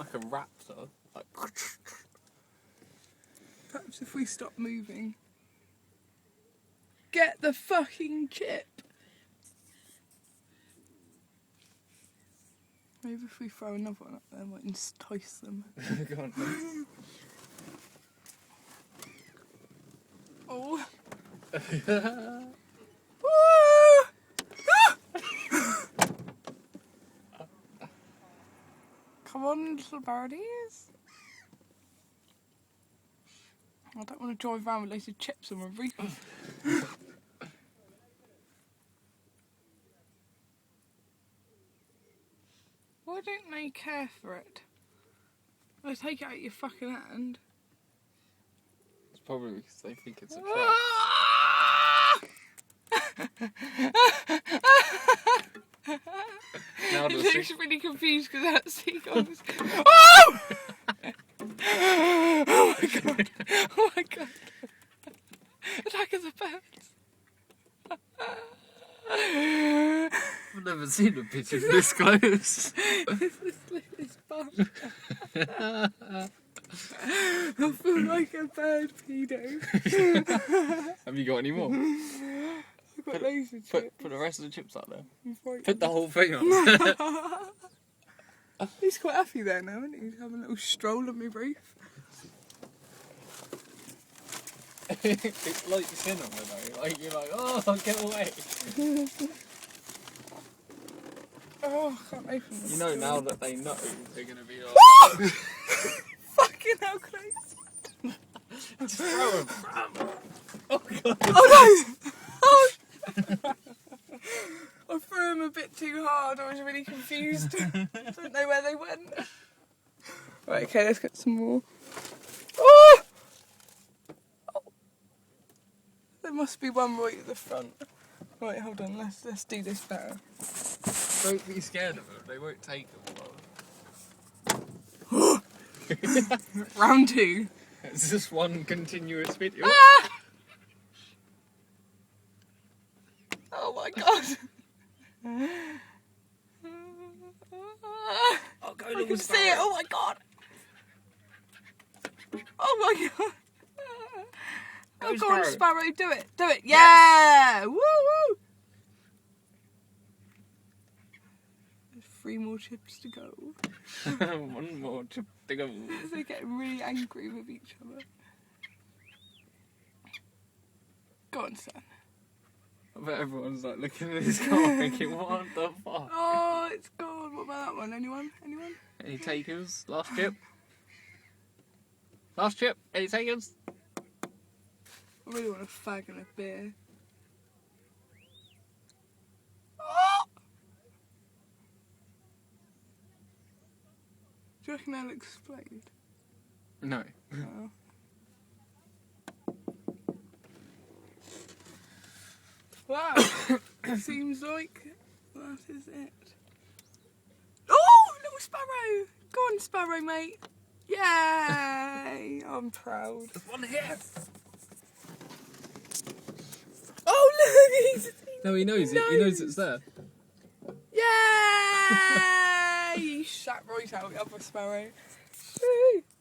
like a raptor. Like. Perhaps if we stop moving. Get the fucking chip! Maybe if we throw another one up there, might entice them. Go on, then. Oh. Come on, little birdies. I don't want to drive around with loads of chips on my roof. Why don't they care for it? They take it out of your fucking hand. It's probably because they think it's a trap. Now He the looks really confused because that seagull's. Oh! Oh my god! Oh my god! Attack of the birds! I've never seen a pigeon this close. This bum. I feel like a bird pedo. Have you got any more? I've got loads of chips. Put the rest of the chips out there. Right. Put the whole thing on. He's quite happy there now, isn't he? He's having a little stroll on my roof. It's like cinema though. Like you're like, oh, get away. Oh, I can't open this. You know now that they know they're gonna be like. Fucking hell, close. Just throw them. Oh god. Oh no! Oh. I threw him a bit too hard. I was really confused. Don't know where they went. Right, okay, let's get some more. Oh! Oh. There must be one right at the front. Right, hold on. Let's do this better. Don't be scared of them. They won't take them. Round 2. It's just one continuous video. Ah! Oh my god. Oh, go I can see it. Oh my god. Oh my god. Oh, go on, Sparrow. Do it. Do it. Yeah. Woo woo. There's 3 more chips to go. One more chip to go. They're getting really angry with each other. Go on, son. I bet everyone's like looking at this car thinking, what the fuck? Oh, it's gone. What about that one? Anyone? Anyone? Any takers? Last chip? Last chip? Any takers? I really want a fag and a beer. Oh! Do you reckon they'll explode? No. No. Wow. It seems like that is it. Oh, little sparrow! Go on, sparrow, mate. Yay! I'm proud. There's one here. Oh, look! He's... No, he knows it. He knows it's there. Yay! He shat right out the other sparrow. Woo!